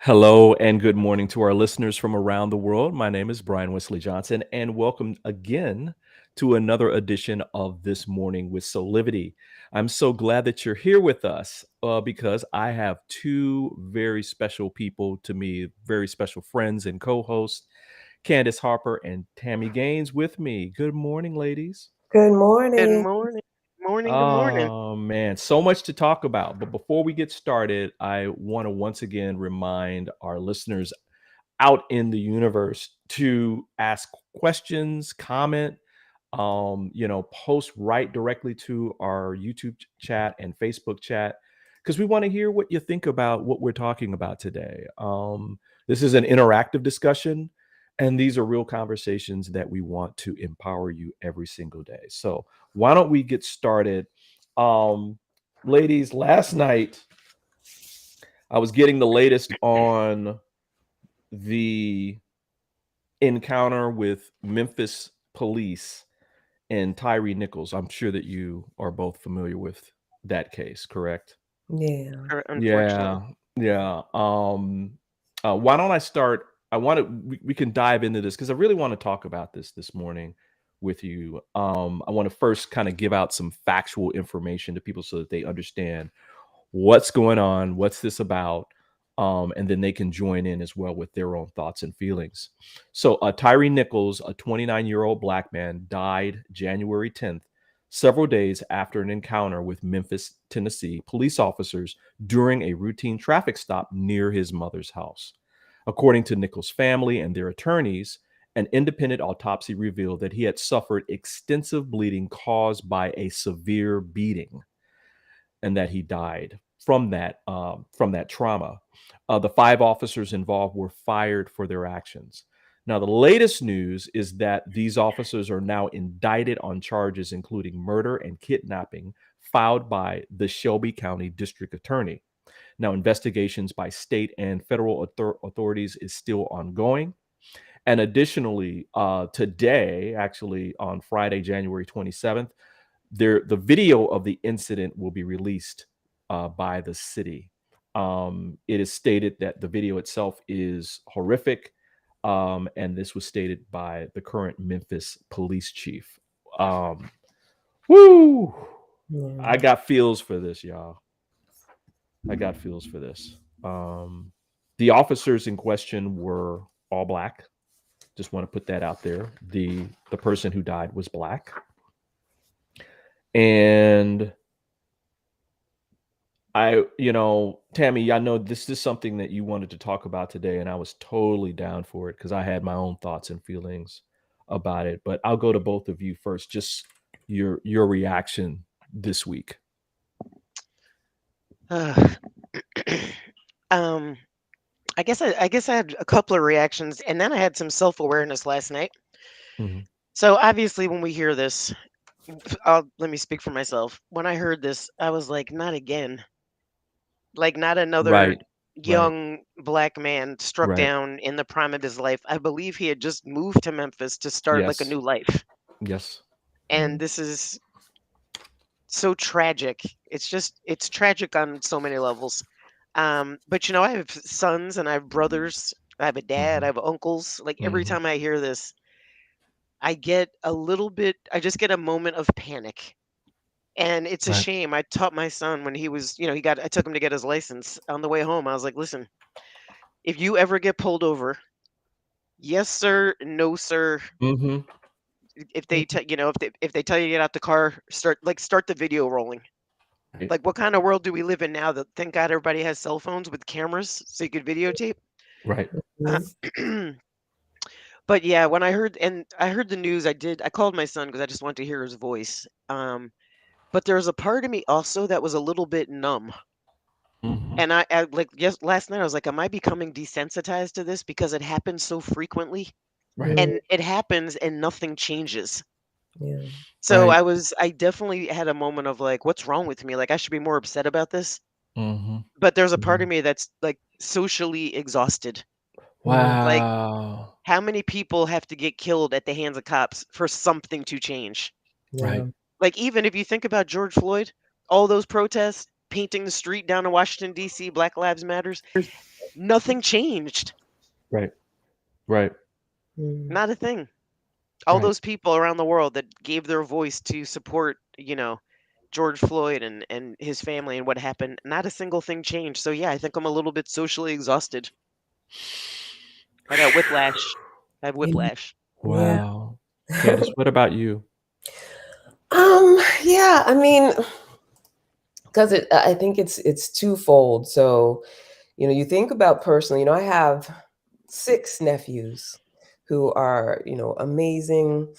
Hello and good morning to our listeners from around the world. My name is Brian Wesley Johnson, and welcome again to another edition of This Morning with Soulivity. I'm so glad that you're here with us because I have two very special people to me, very special friends and co hosts, Candace Harper and Tammy Gaines, with me. Good morning, ladies. Good Good morning. morning. Morning. Good morning. Oh man, so much to talk about. But before we get started, I want to once again remind our listeners out in the universe to ask questions, comment, post right directly to our YouTube chat and Facebook chat because we want to hear what you think about what we're talking about today. This is an interactive discussion, and these are real conversations that we want to empower you every single day. So why don't we get started? Um, Ladies, last night I was getting the latest on the encounter with Memphis police and Tyre Nichols. I'm sure that you are both familiar with that case, correct? Yeah. Unfortunately. Yeah, yeah. Why don't I start? We can dive into this because I really want to talk about this morning with you. I want to first kind of give out some factual information to people so that they understand what's going on, what's this about, and then they can join in as well with their own thoughts and feelings. So, Tyre Nichols, a 29-year-old black man, died January 10th, several days after an encounter with Memphis, Tennessee police officers during a routine traffic stop near his mother's house. According to Nichols' family and their attorneys, an independent autopsy revealed that he had suffered extensive bleeding caused by a severe beating and that he died from that trauma. The five officers involved were fired for their actions. Now, the latest news is that these officers are now indicted on charges including murder and kidnapping filed by the Shelby County District Attorney. Now, investigations by state and federal authorities is still ongoing. And additionally, today, actually on Friday, January 27th, the video of the incident will be released by the city. It is stated that the video itself is horrific, and this was stated by the current Memphis police chief. Um, Woo! I Yeah. got feels for this, y'all. I got feels for this. Um, the officers in question were all black. Just want to put that out there. The person who died was black, and Tammy, I know this is something that you wanted to talk about today, and I was totally down for it because I had my own thoughts and feelings about it. But I'll go to both of you first. Just your reaction this week. Uh, um, I guess I had a couple of reactions, and then I had some self-awareness last night. Mhm. So obviously, when we hear this, let me speak for myself. When I heard this, I was like, not again. Like, not another Right, right, young black man struck right. down in the prime of his life. I believe he had just moved to Memphis to start like a Yes, new life, yes. and this is so tragic. It's tragic on so many levels. But I have sons and I have brothers. I have a dad. I Hmm. have uncles. Like every Hmm. time I hear this, I get a little bit. I just get a moment of panic, and it's a Right. shame. I taught my son when he was, he got. I took him to get his license. On the way home, I was like, "Listen, if you ever get pulled over, yes sir, no sir. Hmm. If they, if they tell you to get out the car, start the video rolling." Right. Like, what kind of world do we live in now that thank God everybody has cell phones with cameras so you could videotape? Right. Uh, Mhm. but yeah, when I heard the news, I called my son because I just wanted to hear his voice. But there was a part of me also that was a little bit numb. Hmm. And I like yes, last night I was like, am I becoming desensitized to this because it happens so frequently? Right. Mhm. And it happens and nothing changes. Yeah. So Right. I definitely had a moment of like, what's wrong with me? Like I should be more upset about this. Hmm. But there's a part Hmm. of me that's like socially exhausted. Mhm. Like, Wow. how many people have to get killed at the hands of cops for something to change? Right. Yeah. Like, even if you think about George Floyd, all those protests, painting the street down in Washington, D.C., Black Lives Matters, nothing changed. Right. Right. Mm. Not a thing. All Right. those people around the world that gave their voice to support, George Floyd and his family and what happened, not a single thing changed. So yeah, I think I'm a little bit socially exhausted. I got whiplash. I have Yeah. whiplash. Yeah. Wow. Candace, what about you? Yeah, I mean, because I think it's twofold. So, you think about personally, I have 6 nephews who are, amazing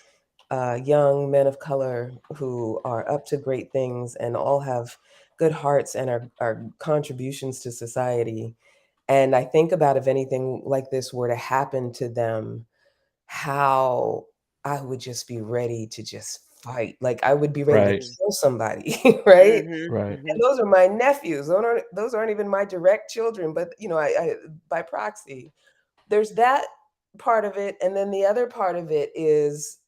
young men of color who are up to great things and all have good hearts and are contributions to society. And I think about if anything like this were to happen to them, how I would just be ready to just fight. Like I would be ready to Right. Mhm. kill somebody, right? Mhm. Right. And Mhm. those are my nephews. Those aren't even my direct children, but I by proxy. There's that part of it, and then the other part of it is,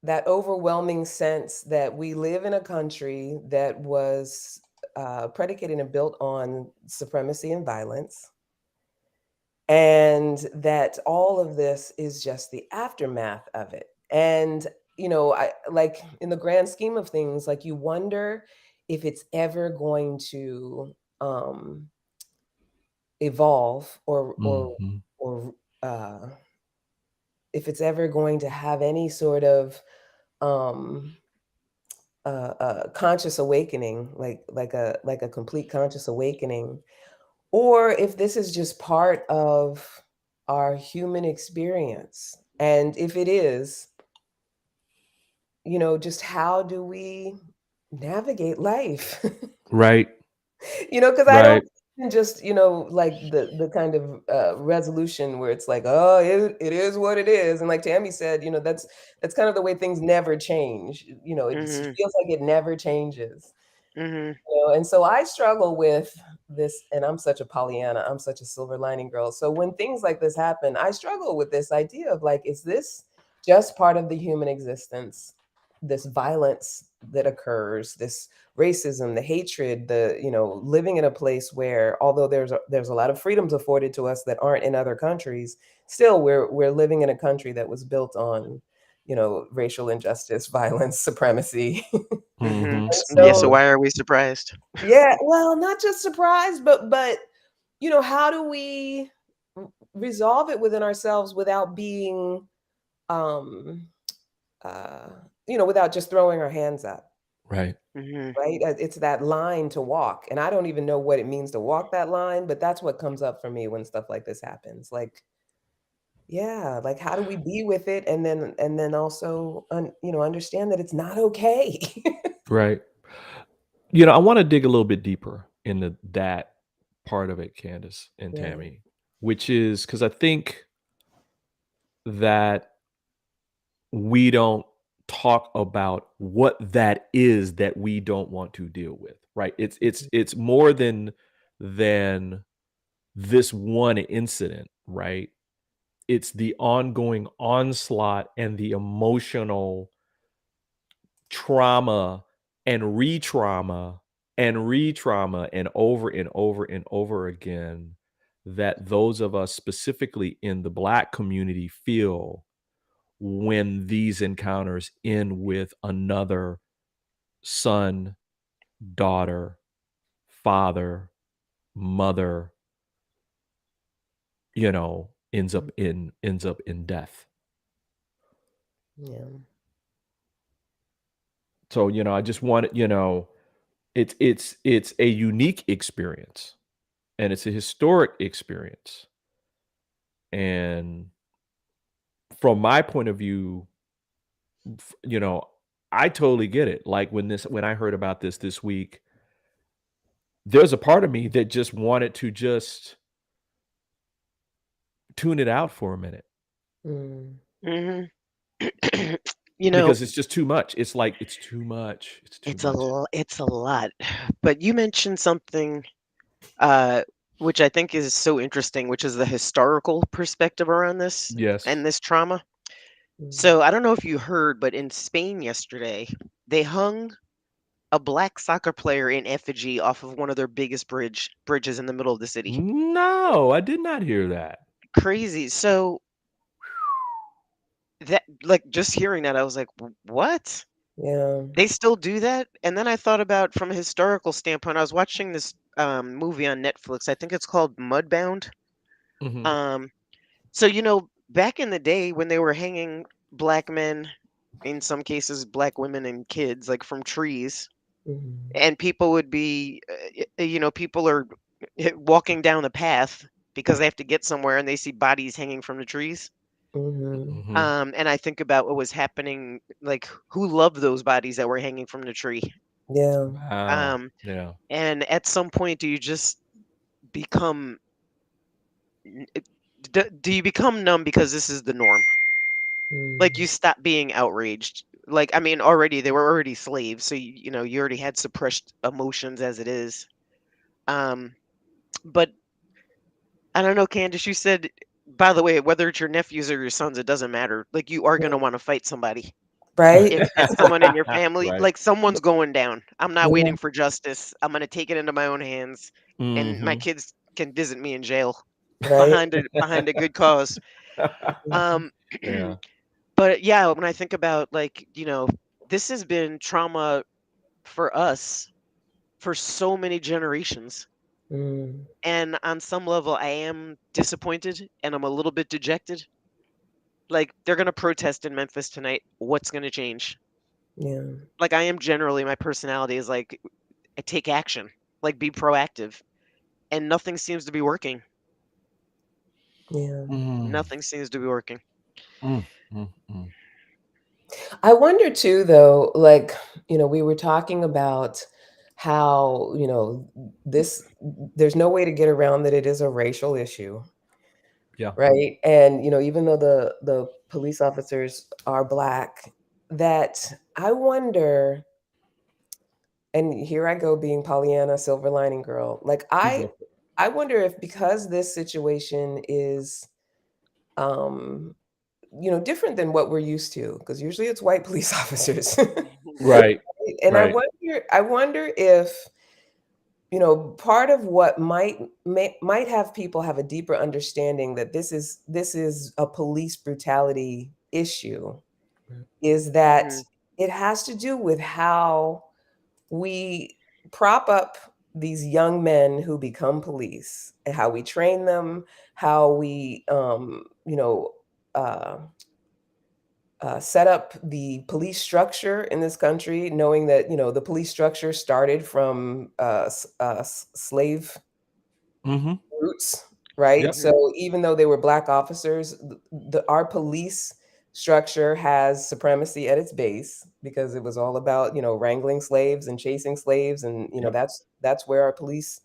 that overwhelming sense that we live in a country that was predicated and built on supremacy and violence, and that all of this is just the aftermath of it. And I like in the grand scheme of things, like you wonder if it's ever going to evolve Mhm. or uh, if it's ever going to have any sort of um, conscious awakening, like a complete conscious awakening, or if this is just part of our human experience. And if it is, just how do we navigate life? Right. Because I don't Right. just, like the kind of resolution where it's like, oh, it is what it is. And like Tammy said, that's kind of the way things never change. It just Mhm. feels like it never changes. Mhm. And so I struggle with this, and I'm such a Pollyanna, I'm such a silver lining girl. So when things like this happen, I struggle with this idea of like, is this just part of the human existence? This violence that occurs, this racism, the hatred, the living in a place where, although there's a lot of freedoms afforded to us that aren't in other countries, still we're living in a country that was built on racial injustice, violence, supremacy. Mhm. Mhm. Yeah, so So Mhm. why are we surprised? yeah, well, not just surprised, but how do we resolve it within ourselves without being, um, uh, without just throwing our hands up, Right. Mhm. right? It's that line to walk, and I don't even know what it means to walk that line, but that's what comes up for me when stuff like this happens. Like, yeah, like how do we be with it, and then also, understand that it's not okay. Right. I want to dig a little bit deeper into that part of it, Candace and Yeah. Tammy, which is because I think that we don't talk about what that is that we don't want to deal with, right? It's more than this one incident, right? It's the ongoing onslaught and the emotional trauma and re-trauma and re-trauma and over again that those of us specifically in the Black community feel when these encounters end with another son, daughter, father, mother, ends up in death. Yeah. So, I just want it's a unique experience and it's a historic experience. And from my point of view, f- you know, I totally get it. Like when I heard about this week, there's a part of me that just wanted to just tune it out for a minute Mm. Mhm. You know, because it's just too much. It's like it's too much. It's too much. it's a lot. But you mentioned something uh which I think is so interesting, which is the historical perspective around this Yes. and this trauma. Mm. So I don't know if you heard, but in Spain yesterday, they hung a black soccer player in effigy off of one of their biggest bridges in the middle of the city. No, I did not hear that. Crazy. So that, like, just hearing that, I was like, what? Yeah. They still do that? And then I thought about from a historical standpoint, I was watching this movie on Netflix. I think it's called Mudbound. Mhm. Um, so, back in the day when they were hanging black men, in some cases, black women and kids, like from trees, Mhm. and people would be, people are walking down the path because they have to get somewhere and they see bodies hanging from the trees. Mhm. Mhm. And I think about what was happening, like who loved those bodies that were hanging from the tree. Yeah. Wow. Um, Yeah. and at some point, do you just become, do you become numb because this is the norm? Like you Mm. stop being outraged. Like, I mean, already they were already slaves, so you already had suppressed emotions as it is. Um, but I don't know, Candace, you said, by the way, whether it's your nephews or your sons, it doesn't matter. Like you are gonna want to fight somebody. Right? If it's someone in your family, Right. like someone's going down. I'm not Yeah. waiting for justice. I'm gonna take it into my own hands, and my Mhm. kids can visit me in jail Right? behind a good cause. Mhm. Um, Yeah. but yeah, when I think about like this has been trauma for us for so many generations. Mm. And on some level, I am disappointed and I'm a little bit dejected. Like, they're going to protest in Memphis tonight. What's going to change? Yeah. Like, I am generally, my personality is like, I take action, like, be proactive. And nothing seems to be working. Yeah. Mm. Nothing seems to be working. Mm. Mm. Mm. I wonder too, though, like, we were talking about how, this, there's no way to get around that it is a racial issue, Yeah. right? And, even though the police officers are Black, that I wonder, and here I go being Pollyanna, silver lining girl. Like You go for it. I wonder if because this situation is um different than what we're used to, because usually it's white police officers. Right. And Right. I wonder if, part of what might have people have a deeper understanding that this is a police brutality issue Right. is that Hmm. it has to do with how we prop up these young men who become police and how we train them, how we uh, set up the police structure in this country, knowing that the police structure started from slave Mhm. roots, right? Yep. Hmm. So even though they were Black officers, our police structure has supremacy at its base because it was all about wrangling slaves and chasing slaves, and Yep. that's where our police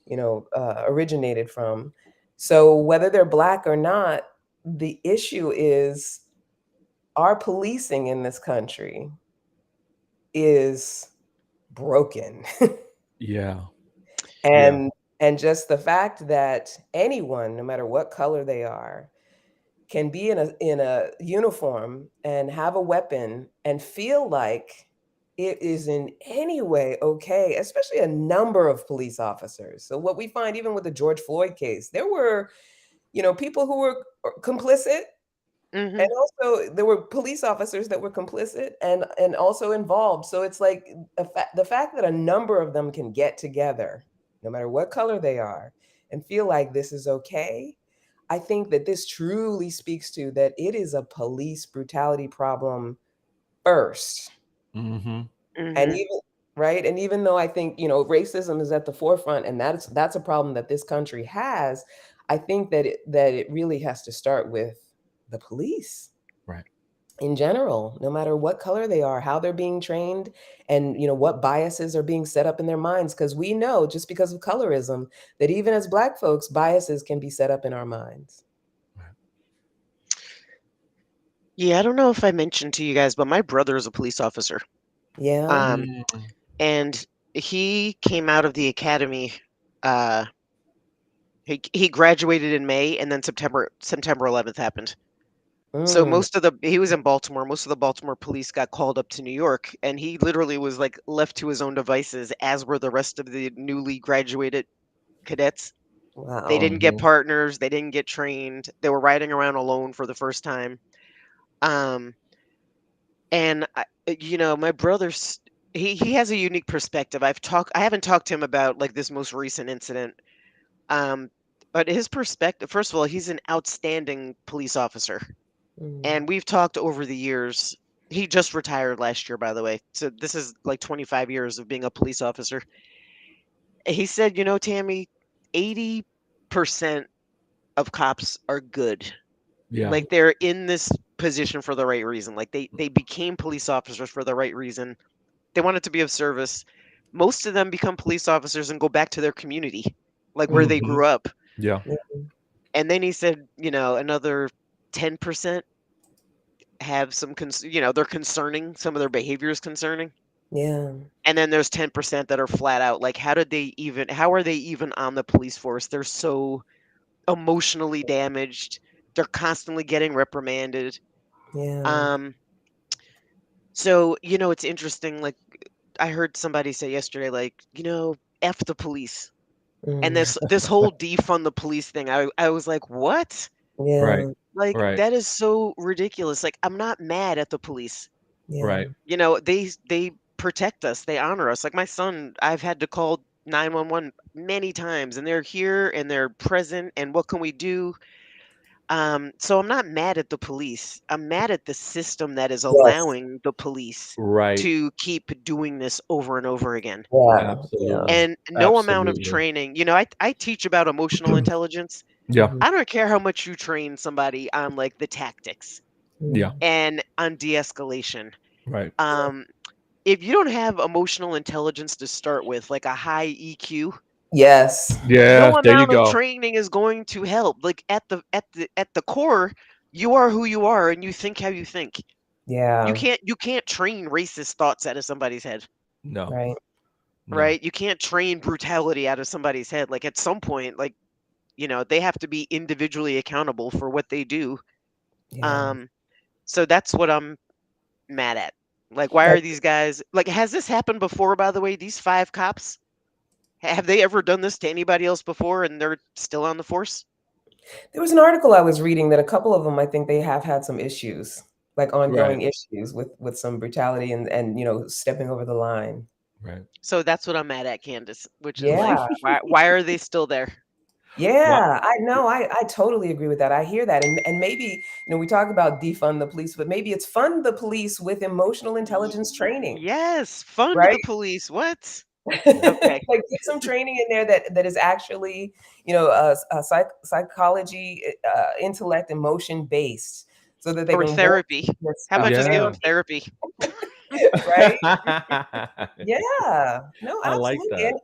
originated from. So whether they're Black or not, the issue is our policing in this country is broken. Yeah. Yeah. and and just the fact that anyone, no matter what color they are, can be in a uniform and have a weapon and feel like it is in any way okay, especially a number of police officers. So what we find even with the George Floyd case, there were, people who were complicit. And Hmm. also, there were police officers that were complicit and also involved. So it's like the fact that a number of them can get together, no matter what color they are, and feel like this is okay. I think that this truly speaks to that it is a police brutality problem first. Mhm. And Hmm. even right, and even though I think racism is at the forefront, and that's a problem that this country has, I think that it really has to start with the police Right. in general, no matter what color they are, how they're being trained, and what biases are being set up in their minds. Because we know, just because of colorism, that even as Black folks, biases can be set up in our minds. Right. Yeah, I don't know if I mentioned to you guys, but my brother is a police officer. Yeah. Um, Mm. and he came out of the academy. Uh, he graduated in May, and then September 11th happened. So Mm. he was in Baltimore. Most of the Baltimore police got called up to New York, and he literally was like left to his own devices, as were the rest of the newly graduated cadets. They Wow. didn't get Mhm. partners. They didn't get trained. They were riding around alone for the first time. Um, and my brother's he has a unique perspective. I haven't talked to him about like this most recent incident. Um, but his perspective, first of all, he's an outstanding police officer. Mm. And we've talked over the years. He just retired last year, by the way. So this is like 25 years of being a police officer. He said, Tammy, 80% of cops are good. Yeah. Like they're in this position for the right reason. Like they became police officers for the right reason. They wanted to be of service. Most of them become police officers and go back to their community, like where they Mhm. grew up. Yeah. Yeah. And then he said, another 10% have they're concerning. Some of their behavior is concerning. Yeah. And then there's 10% that are flat out like, how are they even on the police force? They're so emotionally damaged. They're constantly getting reprimanded. Yeah. Um, so, it's interesting. Like, I heard somebody say yesterday, like, F the police. And Mm. this whole defund the police thing, I was like, what? Right. Yeah. Like, Right. that is so ridiculous. Like, I'm not mad at the police. Yeah. Right. They protect us, they honor us. Like my son, I've had to call 911 many times, and they're here and they're present, and what can we do? So I'm not mad at the police. I'm mad at the system that is Yes. allowing the police Right. to keep doing this over and over again. Yeah. Yeah. Absolutely. And no amount of Absolutely. training, I teach about emotional intelligence. Yeah. Mhm. I don't care how much you train somebody on like the tactics Yeah. Mm. and on de-escalation. Right. Um, if you don't have emotional intelligence to start with, like a high EQ, Yes. Yeah. no There you amount of go. training is going to help. Like at the core, you are who you are and you think how you think. You Yeah. can't train racist thoughts out of somebody's head, No. Right. No. right? You can't train brutality out of somebody's head. Like at some point, like, they have to be individually accountable for what they do. Yeah. Um, so that's what I'm mad at. Like, why That- are these guys like, has this happened before, by the way? These 5 cops, have they ever done this to anybody else before and they're still on the force? There was an article I was reading that a couple of them, I think they have had some issues, like Right. ongoing issues with some brutality and stepping over the line. Right. So that's what I'm mad at, Candace, which is like, Yeah. why are they still there? Well, Yeah, I know. I totally agree with that. I hear that. And maybe, we talk about defund the police, but maybe it's fund the police with emotional intelligence training, Yes, fund right? the police. What? yeah. Okay. Like get some training in there that is actually, psychology, intellect, emotion based, so that they Or can work therapy. this How stuff. about just give Yeah. them therapy? Right? Yeah. No, I like absolutely. that.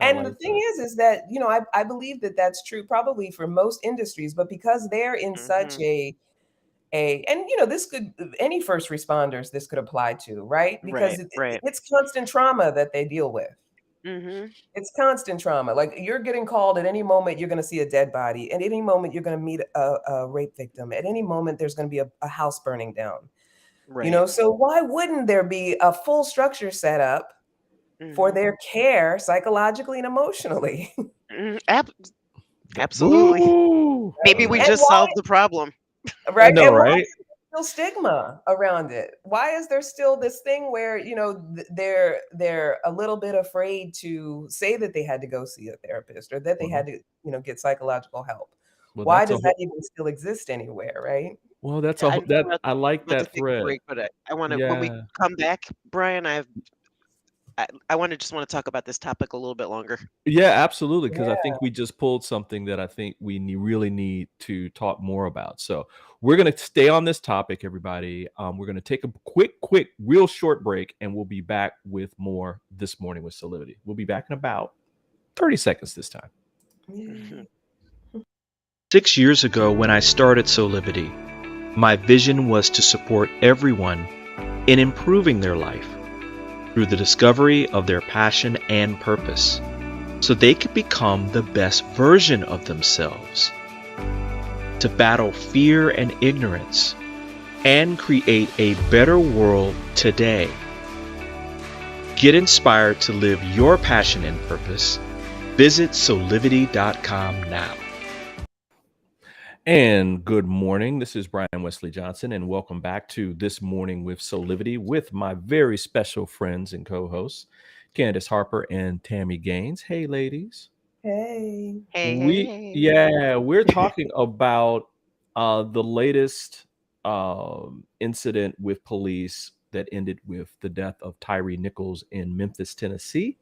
I And the like thing that. is that, I believe that that's true probably for most industries, but because they're in such Hmm. and this could, any first responders this could apply to, right? Because Right, right. it's constant trauma that they deal with. Hmm. It's constant trauma. Like you're getting called at any moment, you're going to see a dead body. At any moment, you're going to meet a rape victim. At any moment, there's going to be a house burning down. Right. So why wouldn't there be a full structure set up for Hmm. their care psychologically and emotionally? Absolutely. Woo! I Maybe we like And just why, solved the problem. I right? know, And why right? is there still stigma around it? Why is there still this thing where, they're a little bit afraid to say that they had to go see a therapist or that they Well, had to, get psychological help? well, Why that's a does that whole. even still exist anywhere, right? Well, that's a I know that. we're I like about to that take a thread. break, but I want to, when we Yeah. come back, Brian, I want to talk about this topic a little bit longer. Yeah, absolutely. Because I Yeah. think we just pulled something that I think we really need to talk more about. So we're going to stay on this topic, everybody. We're going to take a quick, real short break, and we'll be back with more this morning with Soulivity. We'll be back in about 30 seconds this time. Yeah. 6 years ago, when I started Soulivity, my vision was to support everyone in improving their life through the discovery of their passion and purpose, so they could become the best version of themselves, to battle fear and ignorance and create a better world today. Get inspired to live your passion and purpose. Visit Soulivity.com now. And good morning. This is Brian Wesley Johnson, and welcome back to This Morning with Soulivity with my very special friends and co-hosts, Candace Harper and Tammy Gaines. Hey, ladies. Hey. We're talking about the latest incident with police that ended with the death of Tyre Nichols in Memphis, Tennessee.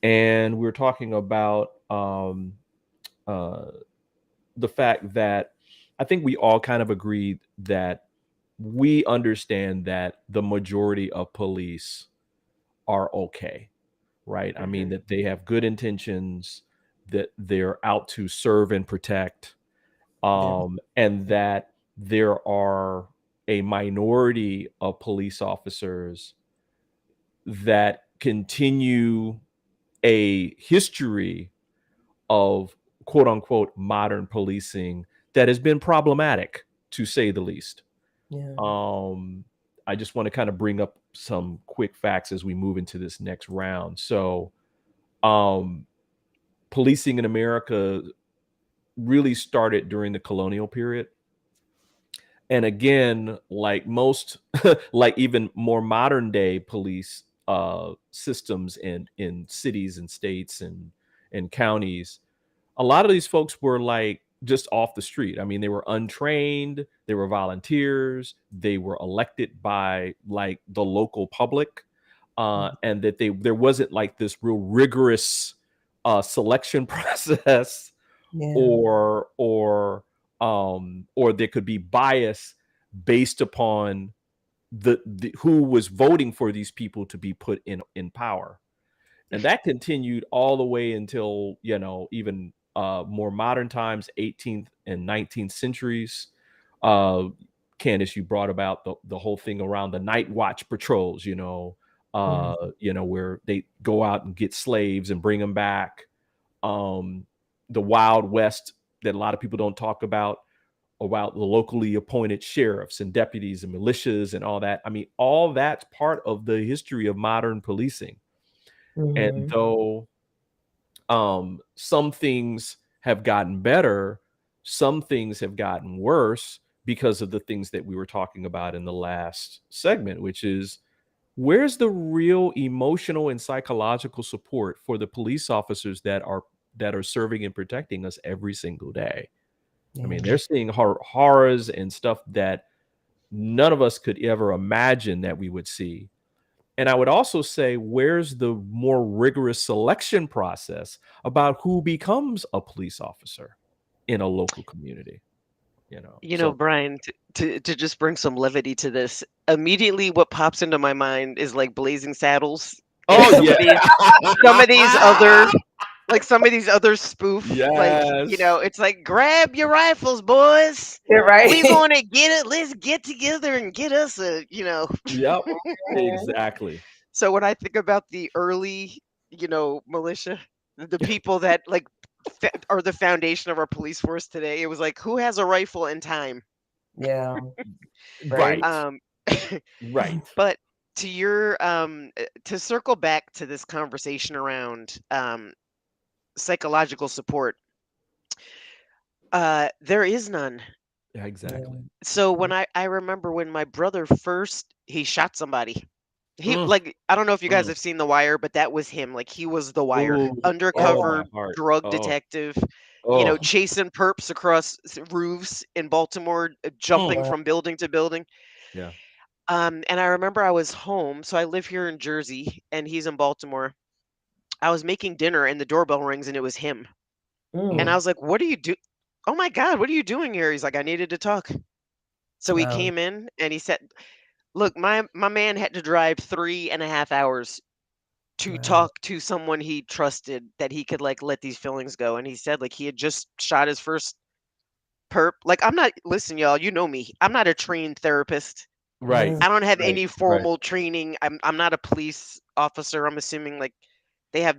And we're talking about the fact that I think we all kind of agreed that we understand that the majority of police are okay, right? I mean, that they have good intentions, that they're out to serve and protect, and that there are a minority of police officers that continue a history of quote unquote modern policing that has been problematic, to say the least. Yeah. I just want to kind of bring up some quick facts as we move into this next round. So policing in America really started during the colonial period. And again, like most, like even more modern day police systems in cities and states and counties, a lot of these folks were like just off the street. I mean, they were untrained, they were volunteers, they were elected by like the local public, and that there wasn't like this real rigorous selection process, or there could be bias based upon the who was voting for these people to be put in power. And that continued all the way until, even more modern times, 18th and 19th centuries. Candace, you brought about the whole thing around the night watch patrols, where they go out and get slaves and bring them back. The Wild West that a lot of people don't talk about the locally appointed sheriffs and deputies and militias and all that. I mean, all that's part of the history of modern policing. And though some things have gotten better, some things have gotten worse because of the things that we were talking about in the last segment, which is, where's the real emotional and psychological support for the police officers that are serving and protecting us every single day? I mean, they're seeing horrors and stuff that none of us could ever imagine that we would see. And I would also say, where's the more rigorous selection process about who becomes a police officer in a local community? Brian, to just bring some levity to this, immediately what pops into my mind is like Blazing Saddles. Oh, some of these other spoof, it's like, grab your rifles, boys. Right. We're gonna get it. Let's get together and get us a. Yep, exactly. So when I think about the early, militia, the people that like are the foundation of our police force today, it was like, who has a rifle and time? Yeah. Right. Right. But to your to circle back to this conversation around psychological support, there is none. Yeah, exactly. So when I remember when my brother he shot somebody. He I don't know if you guys have seen The Wire, but that was him. Like, he was The Wire. Undercover drug detective, chasing perps across roofs in Baltimore, jumping from building to building. Yeah. And I remember I was home, so I live here in Jersey and he's in Baltimore. I was making dinner and the doorbell rings and it was him. And I was like, "What do you do? Oh my God, what are you doing here?" He's like, "I needed to talk." So he came in and he said, "Look, my man had to drive 3.5 hours to talk to someone he trusted that he could like let these feelings go." And he said like he had just shot his first perp. Like, listen, y'all, you know me. I'm not a trained therapist. Right. I don't have any formal training. I'm not a police officer. I'm assuming like they have,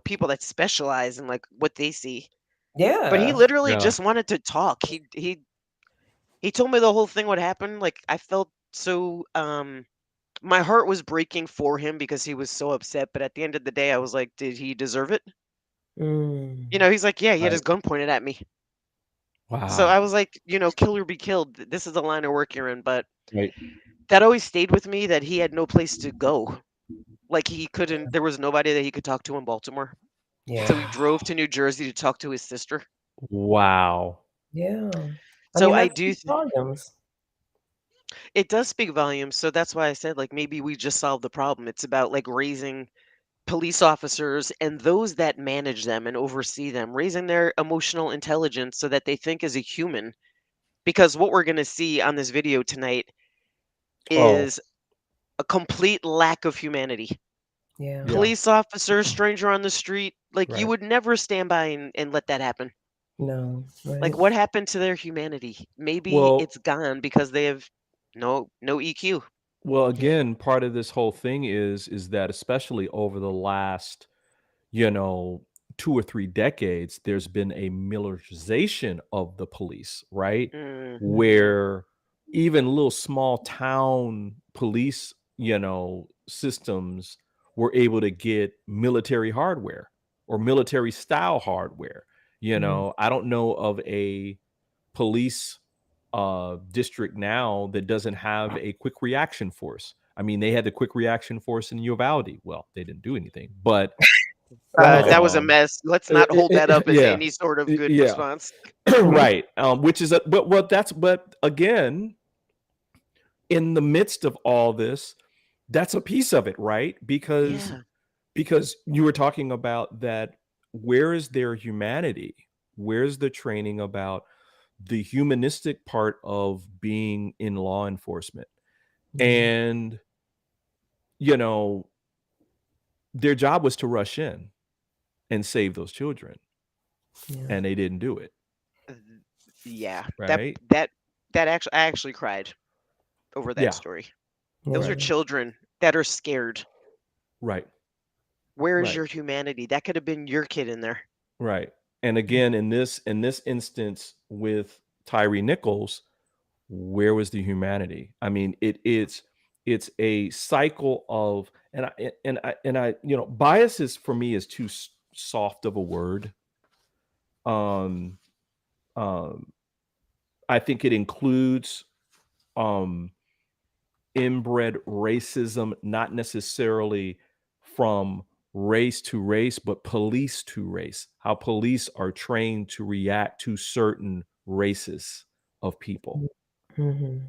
people that specialize in like what they see. Yeah. But he literally just wanted to talk. He He told me the whole thing what happened. Like I felt so my heart was breaking for him because he was so upset, but at the end of the day I was like, did he deserve it? You know, he's like, yeah, he had his Right. gun pointed at me. So Wow. I was like, you know, kill or be killed. This is the line of work you're in, but Right. that always stayed with me that he had no place to go. Like he couldn't there was nobody that he could talk to in Baltimore. So he Yeah. drove to New Jersey to talk to his sister. Wow. Yeah. I So mean, I that do speaks volumes. it does speak volumes. So that's why I said like maybe we just solved the problem. It's about like raising police officers and those that manage them and oversee them, raising their emotional intelligence so that they think as a human. Because what we're going to see on this video tonight Oh, is a complete lack of humanity. Yeah. yeah. Police officer, stranger on the street, like you Right. would never stand by and let that happen. No. Like Right. what happened to their humanity? Maybe Well, it's gone because they have no EQ. well, again, part of this whole thing is that especially over the last, you know, 2 or 3 decades, there's been a militarization of the police, right? Mhm. Where even little small town police, systems were able to get military hardware or military style hardware. Mm. I don't know of a police district now that doesn't have a quick reaction force. I mean, they had the quick reaction force in Uvalde. Well, they didn't do anything, but Right. That was a um, mess. Let's not hold that up as yeah, any sort of good yeah, response. right. Which is, but again, in the midst of all this, that's a piece of it, right? Yeah. Because you were talking about that. Where is their humanity? Where's the training about the humanistic part of being in law enforcement? Yeah. And you know, their job was to rush in and save those children, Yeah. and they didn't do it, th- Yeah. That right? that that actually I actually cried over that Yeah, story. Those are right, Yeah. children that are scared. right, Where is right, your humanity? That could have been your kid in there. right. And again, in this instance with Tyre Nichols, where was the humanity? I mean, it's a cycle of, biases for me is too soft of a word. Um, um, I think it includes um inbred racism, not necessarily from race to race, but police to race, how police are trained to react to certain races of people. Mm-hmm.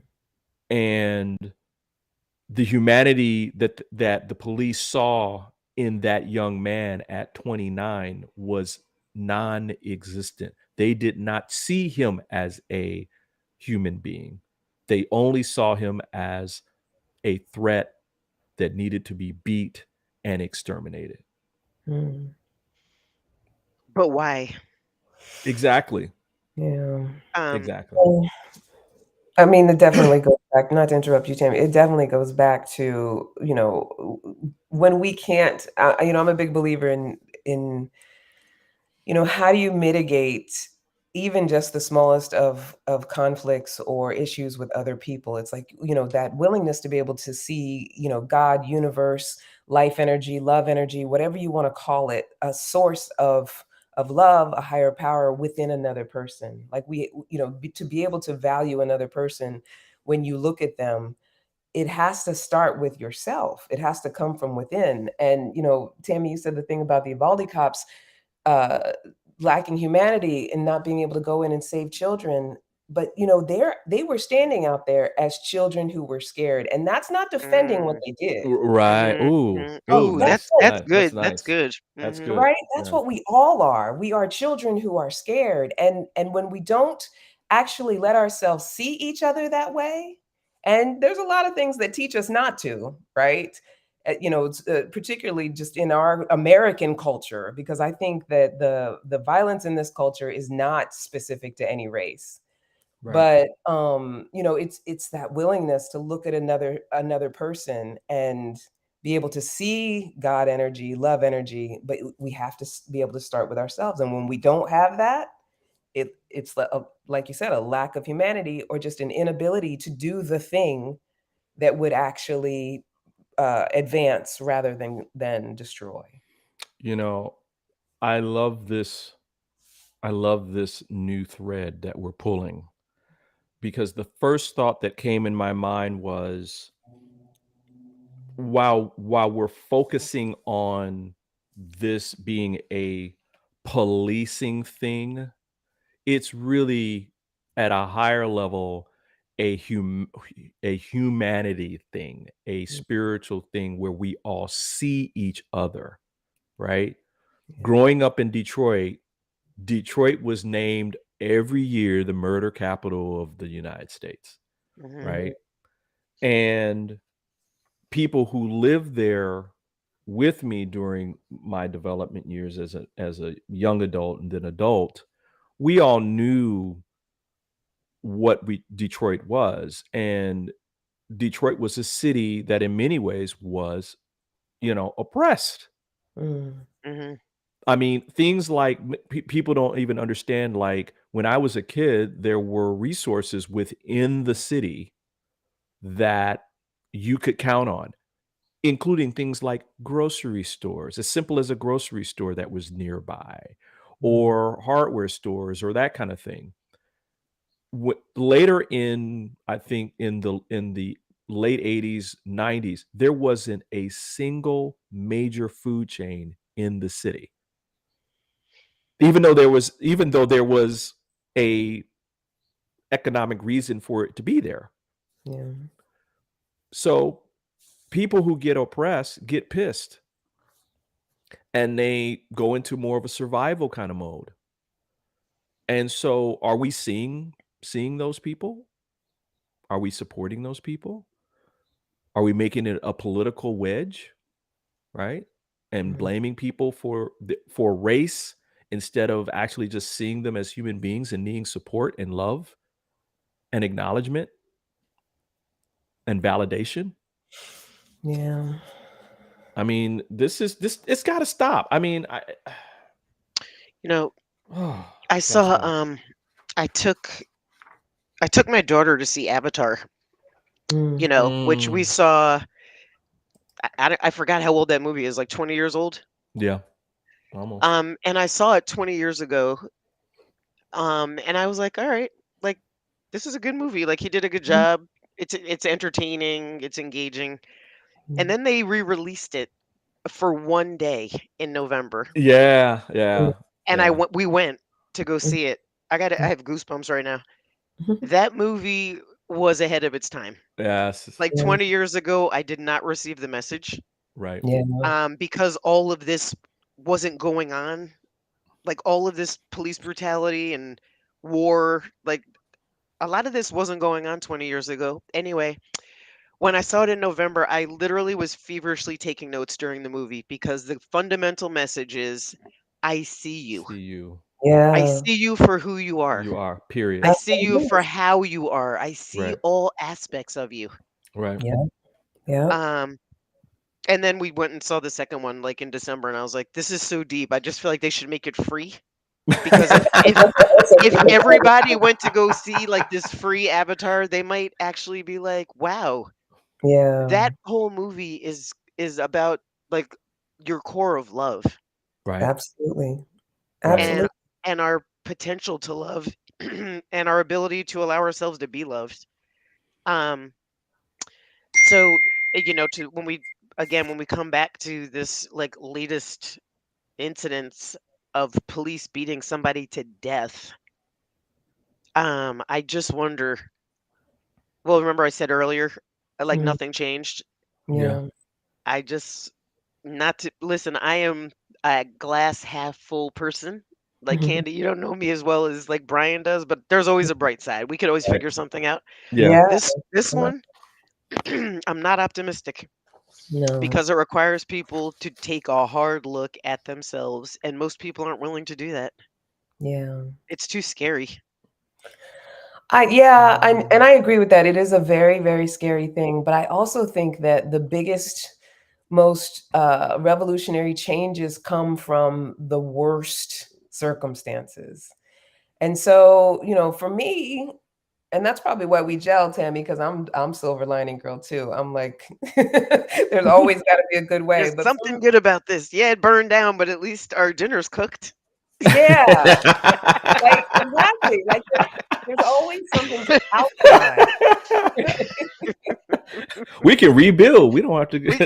And the humanity that the police saw in that young man at 29 was non-existent. They did not see him as a human being. They only saw him as a threat that needed to be beat and exterminated. Mm. But why? Exactly. Yeah. Um, Exactly. Well, I mean, it definitely goes back, not to interrupt you, Tammy, it definitely goes back to, when we can't, I'm a big believer in how do you mitigate even just the smallest of conflicts or issues with other people? It's like, that willingness to be able to see, God, universe, life energy, love energy, whatever you want to call it, a source of love, a higher power within another person. Like to be able to value another person when you look at them, it has to start with yourself. It has to come from within. And, Tammy, you said the thing about the Uvalde cops uh, lacking humanity and not being able to go in and save children. But they were standing out there as children who were scared, and that's not defending what mm, they did. Right. Ooh. Ooh, Ooh, That's nice. what, that's Nice. That's good. That's nice. good. That's Hmm. good. right. That's Yeah. what we all are. We are children who are scared, and when we don't actually let ourselves see each other that way, and there's a lot of things that teach us not to, right? Particularly just in our American culture, because I think that the violence in this culture is not specific to any race. Right. But it's that willingness to look at another person and be able to see God energy, love energy, but we have to be able to start with ourselves. And when we don't have that, it's like you said, a lack of humanity, or just an inability to do the thing that would actually advance rather than destroy. You know, I love this. I love this new thread that we're pulling, because the first thought that came in my mind was, while we're focusing on this being a policing thing, it's really at a higher level a humanity thing, a spiritual thing where we all see each other, right? Yeah. Growing up in Detroit, Detroit was named every year the murder capital of the United States, right? And people who lived there with me during my development years as a young adult and then adult, we all knew what Detroit was. And Detroit was a city that in many ways was, oppressed. I mean, things like people don't even understand, like when I was a kid, there were resources within the city that you could count on, including things like grocery stores, as simple as a grocery store that was nearby, or hardware stores, or that kind of thing. Later I think in the late 80s, 90s, there wasn't a single major food chain in the city, even though there was a economic reason for it to be there. Yeah. So people who get oppressed get pissed, and they go into more of a survival kind of mode. And so, are we seeing those people? Are we supporting those people? Are we making it a political wedge, right? And blaming people for race instead of actually just seeing them as human beings and needing support and love and acknowledgement and validation? Yeah. I mean, it's got to stop. I mean, I saw I took my daughter to see Avatar, which we saw. I forgot how old that movie is, like 20 years old. Yeah, almost. And I saw it 20 years ago. And I was like, all right, like this is a good movie. Like he did a good job. It's entertaining. It's engaging. And then they re-released it for one day in November. Yeah. And we went to go see it. I have goosebumps right now. That movie was ahead of its time. Yes. Like 20 years ago, I did not receive the message. Right. Yeah. Because all of this wasn't going on. Like all of this police brutality and war, like a lot of this wasn't going on 20 years ago. Anyway, when I saw it in November, I literally was feverishly taking notes during the movie, because the fundamental message is, I see you. See you. Yeah. I see you for who you are. You are, period. I see you for how you are. I see Right. all aspects of you. Right. Yeah. And then we went and saw the second one like in December, and I was like, this is so deep. I just feel like they should make it free. Because if everybody went to go see like this free Avatar, they might actually be like, wow, Yeah. that whole movie is about like your core of love. Right. Absolutely. Right. Absolutely. And our potential to love and our ability to allow ourselves to be loved. So, when we come back to this like latest incidents of police beating somebody to death, I just wonder. Well, remember I said earlier, like nothing changed. Yeah. I just not to listen. I am a glass half full person. Like Candy, you don't know me as well as like Brian does, but there's always a bright side. We could always figure something out. Yeah. This one, I'm not optimistic. No. Because it requires people to take a hard look at themselves, and most people aren't willing to do that. Yeah. It's too scary. And I agree with that. It is a very, very scary thing. But I also think that the biggest, most revolutionary changes come from the worst circumstances. And so, you know, for me, and that's probably why we gel, Tammy, because I'm silver lining girl too. I'm like, there's always got to be a good way. There's But something good about this. Yeah, it burned down, but at least our dinner's cooked. yeah, like exactly. Like there's always something to outline. We can rebuild. We don't have to. We're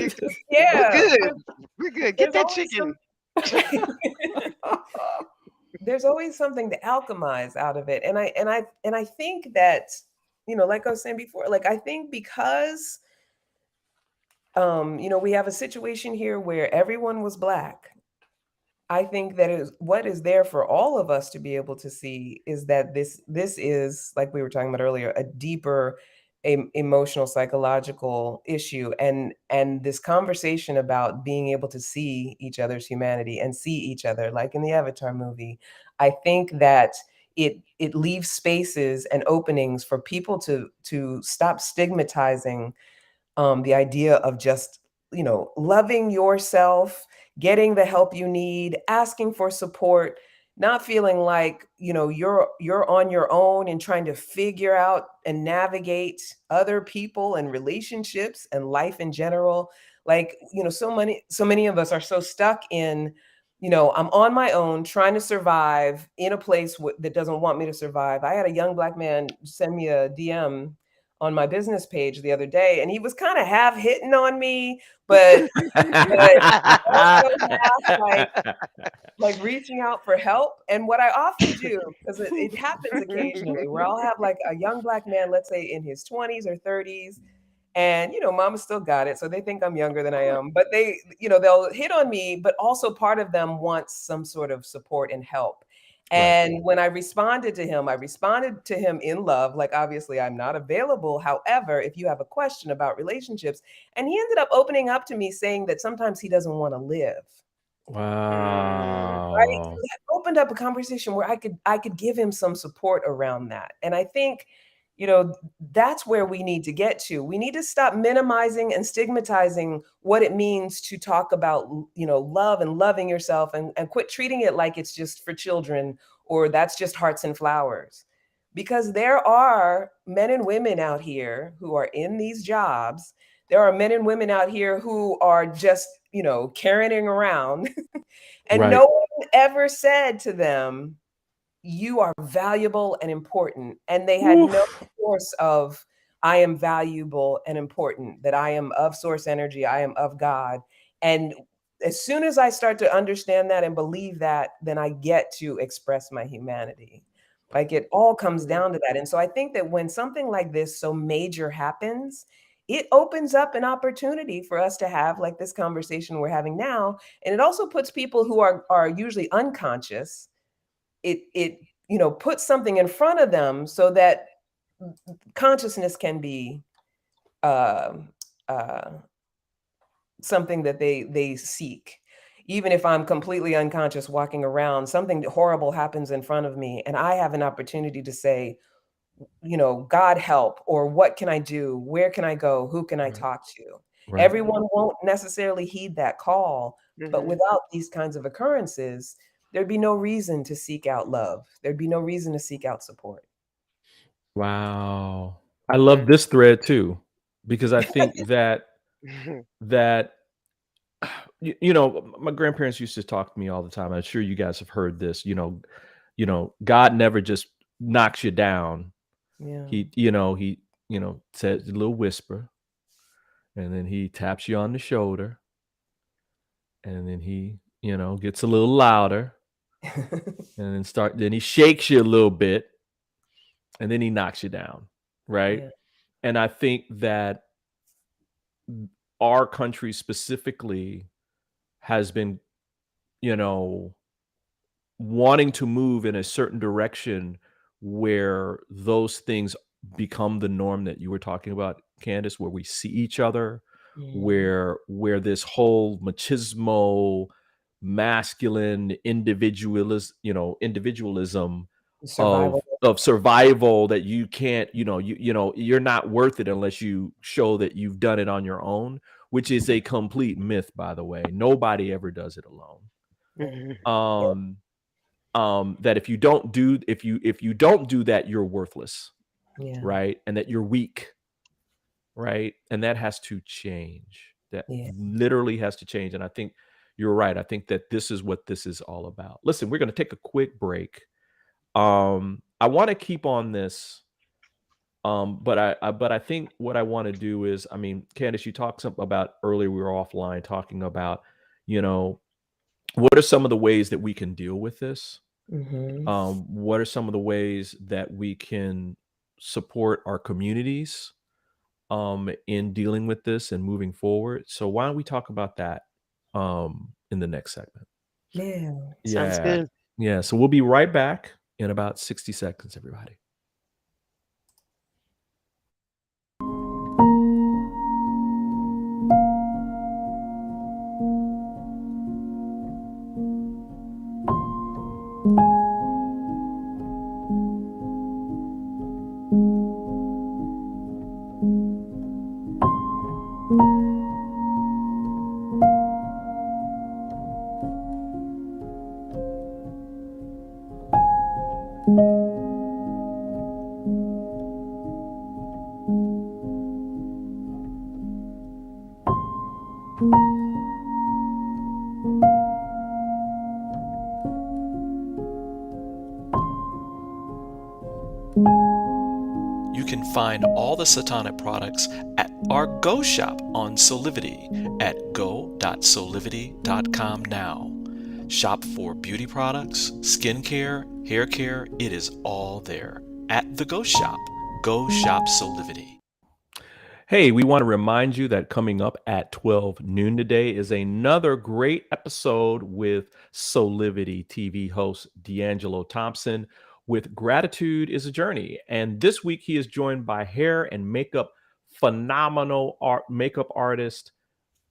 Yeah, good. We're good. Get there's that always chicken. there's always something to alchemize out of it. And I think that, you know, like I was saying before, like I think because you know, we have a situation here where everyone was Black. I think that is what is there for all of us to be able to see is that this is, like we were talking about earlier, a deeper emotional psychological issue, and this conversation about being able to see each other's humanity and see each other, like in the Avatar movie. I think that it leaves spaces and openings for people to stop stigmatizing the idea of just, you know, loving yourself, getting the help you need, asking for support, not feeling like, you know, you're on your own and trying to figure out and navigate other people and relationships and life in general. Like, you know, so many of us are so stuck in, you know, I'm on my own trying to survive in a place that doesn't want me to survive. I had a young Black man send me a DM on my business page the other day, and he was kind of half hitting on me, but also half like reaching out for help. And what I often do, because it happens occasionally, where I'll have like a young Black man, let's say in his 20s or 30s, and you know, mama still got it, so they think I'm younger than I am, but they, you know, they'll hit on me, but also part of them wants some sort of support and help. And when I responded to him in love. Like, obviously, I'm not available. However, if you have a question about relationships, and he ended up opening up to me saying that sometimes he doesn't want to live. Right? So Wow. that opened up a conversation where I could give him some support around that. And I think, you know, that's where we need to get to. We need to stop minimizing and stigmatizing what it means to talk about, you know, love and loving yourself, and quit treating it like it's just for children or that's just hearts and flowers. Because there are men and women out here who are in these jobs. There are men and women out here who are just, you know, carrying around. And Right. no one ever said to them, you are valuable and important. And they had no Oof. source of, I am valuable and important, that I am of source energy, I am of God. And as soon as I start to understand that and believe that, then I get to express my humanity. Like, it all comes down to that. And so I think that when something like this so major happens, it opens up an opportunity for us to have like this conversation we're having now. And it also puts people who are usually unconscious, it you know, puts something in front of them so that consciousness can be um uh, something that they seek. Even if I'm completely unconscious walking around, something horrible happens in front of me, and I have an opportunity to say, you know, God help, or what can I do? Where can I go? Who can I Right. talk to? Right. Everyone won't necessarily heed that call, but without these kinds of occurrences, there'd be no reason to seek out love. There'd be no reason to seek out support. Wow. I love this thread too, because I think that you know, my grandparents used to talk to me all the time. I'm sure you guys have heard this. God never just knocks you down. Yeah. He says a little whisper, and then he taps you on the shoulder, and then he, gets a little louder, and then he shakes you a little bit, and then he knocks you down, right? Yeah. And I think that our country specifically has been, you know, wanting to move in a certain direction where those things become the norm that you were talking about, Candace, where we see each other, Mm. where this whole machismo, masculine individualism of Survival. survival, that you can't, you're not worth it unless you show that you've done it on your own, which is a complete myth, by the way. Nobody ever does it alone. Right. Yep. Um that if you don't do that, you're worthless, Yeah. right? And that you're weak, right? And that has to change. That literally has to change. And I think you're right. I think that this is what this is all about. Listen, we're going to take a quick break. I want to keep on this, but I think what I want to do is, I mean, Candace, you talked something about earlier. We were offline talking about, what are some of the ways that we can deal with this? What are some of the ways that we can support our communities in dealing with this and moving forward? So why don't we talk about that in the next segment? Yeah. Sounds good. Yeah. So we'll be right back in about 60 seconds, everybody. You can find all the Satonic products at our Go shop on Soulivity at go.soulivity.com now. Shop for beauty products, skincare, hair care. It is all there at the Go shop. Go shop Soulivity. Hey, we want to remind you that coming up at 12 noon today is another great episode with Soulivity TV host D'Angelo Thompson with Gratitude is a Journey. And this week he is joined by hair and makeup phenomenal makeup artist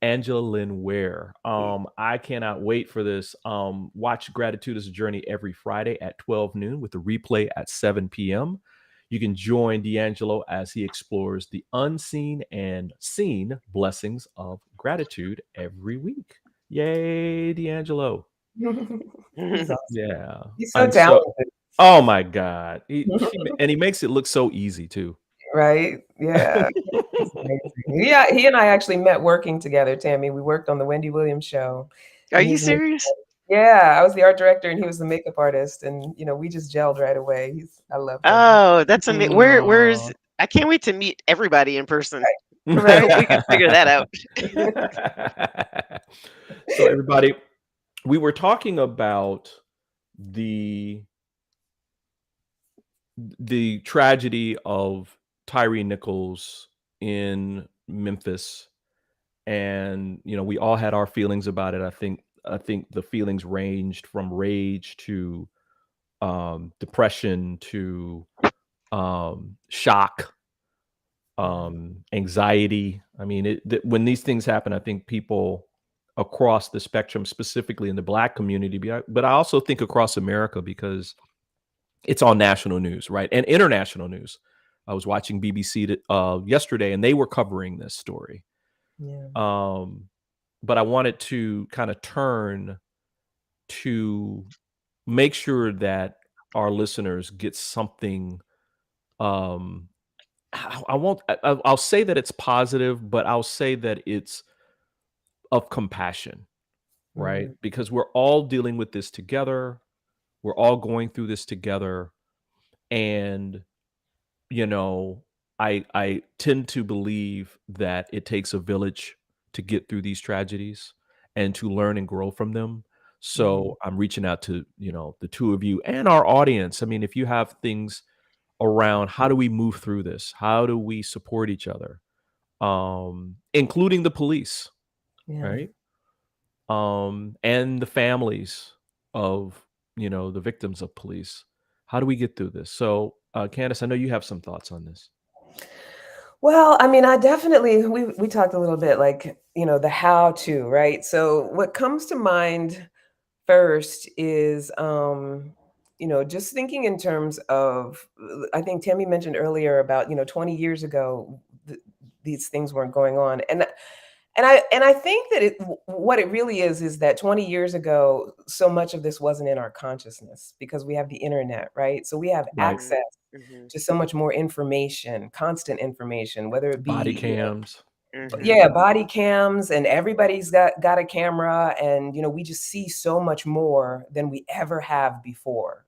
Angela Lynn Ware. I cannot wait for this. Watch Gratitude is a Journey every Friday at 12 noon with the replay at 7 p.m. You can join D'Angelo as he explores the unseen and seen blessings of gratitude every week. Yay, D'Angelo. He's awesome. Yeah. He's so talented. Oh my God. And he makes it look so easy too. Right? Yeah. Yeah, he and I actually met working together, Tammy. We worked on the Wendy Williams show. Are you serious? Yeah, I was the art director and he was the makeup artist, and we just gelled right away. I love him. Oh, that's amazing. Where's I can't wait to meet everybody in person. Right. I hope we can figure that out. So everybody, we were talking about the tragedy of Tyre Nichols in Memphis, and we all had our feelings about it. I think the feelings ranged from rage to depression to shock, anxiety. I mean, when these things happen, I think people across the spectrum, specifically in the Black community, but I also think across America, because it's on national news, right? And international news. I was watching BBC yesterday, and they were covering this story. Yeah. But I wanted to kind of turn to make sure that our listeners get something. I'll say that it's positive, but I'll say that it's of compassion, right? Because we're all dealing with this together. We're all going through this together. And, I tend to believe that it takes a village to get through these tragedies and to learn and grow from them. So I'm reaching out to, the two of you and our audience. I mean, if you have things around, how do we move through this? How do we support each other? Including the police, right? And the families of, the victims of police. How do we get through this? So, Candace, I know you have some thoughts on this. Well, I mean, I definitely, we talked a little bit like, the how to, right? So what comes to mind first is, just thinking in terms of, I think Tammy mentioned earlier about, 20 years ago, these things weren't going on. And I think that what it really is that 20 years ago, so much of this wasn't in our consciousness because we have the internet, right? So we have Right. access Mm-hmm. to so much more information, constant information, whether it Body be, cams. Mm-hmm. yeah, body cams, and everybody's got a camera, and we just see so much more than we ever have before,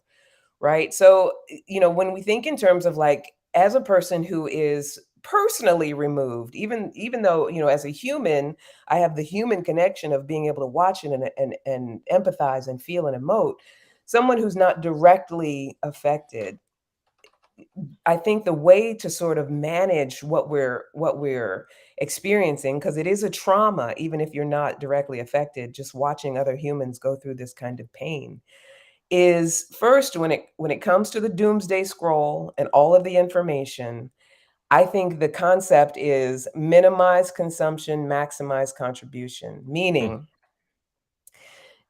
right? So when we think in terms of like, as a person who is personally removed, even though as a human I have the human connection of being able to watch it and empathize and feel and emote, someone who's not directly affected, I think the way to sort of manage what we're experiencing, because it is a trauma, even if you're not directly affected, just watching other humans go through this kind of pain, is first, when it comes to the doomsday scroll and all of the information, I think the concept is minimize consumption, maximize contribution, meaning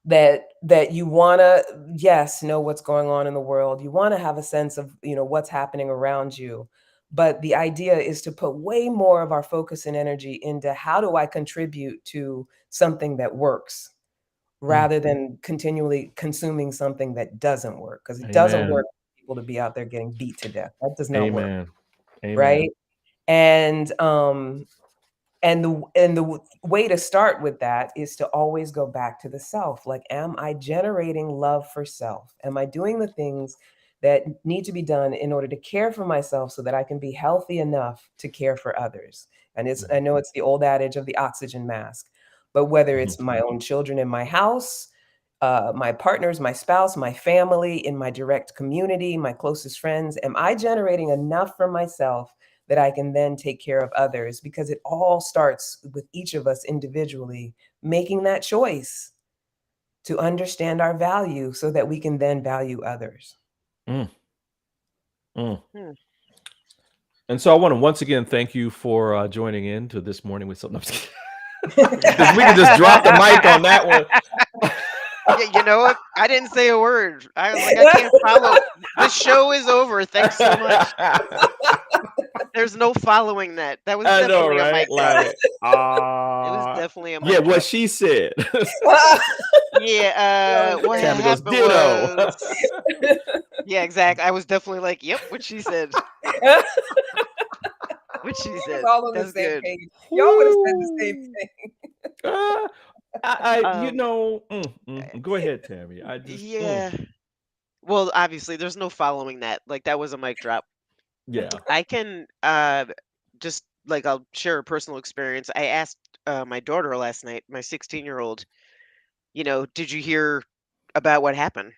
that you want to, yes, know what's going on in the world. You want to have a sense of what's happening around you, but the idea is to put way more of our focus and energy into how do I contribute to something that works, rather than continually consuming something that doesn't work, because it doesn't Amen. work for people to be out there getting beat to death. That does not work, Amen. Amen. right? And the way to start with that is to always go back to the self. Like, am I generating love for self? Am I doing the things that need to be done in order to care for myself so that I can be healthy enough to care for others? And I know it's the old adage of the oxygen mask, but whether it's my own children in my house, my partners, my spouse, my family, in my direct community, my closest friends, am I generating enough for myself that I can then take care of others? Because it all starts with each of us individually making that choice to understand our value so that we can then value others. Mm. Mm. Hmm. And so I want to once again thank you for joining in to This Morning with Something. Because we can just drop the mic on that one. Yeah, you know what? I didn't say a word. I was like, I can't follow. The show is over. Thanks so much. There's no following that. That was I know, definitely a right? mic drop. Like, It was definitely a mic yeah, drop. what she said. Yeah, what Tammy goes, happened ditto. was, yeah, exactly. I was definitely like, yep, what she said. What she said. All on the That's same good. page. Y'all would have said the same thing. Go ahead, Tammy. I just, Yeah. Well, obviously, there's no following that. Like, that was a mic drop. yeah. I can just like I'll share a personal experience. I asked my daughter last night, my 16-year-old, did you hear about what happened?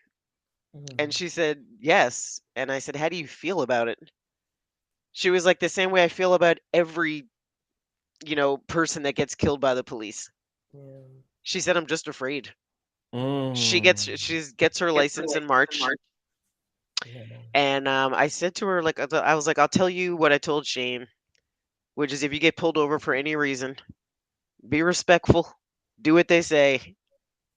And she said, yes. And I said, how do you feel about it? She was like, the same way I feel about every, person that gets killed by the police. Yeah. She said, I'm just afraid. She Mm. gets her license in March. Yeah. And I said to her, like, I was like, I'll tell you what I told Shane, which is if you get pulled over for any reason, be respectful, do what they say,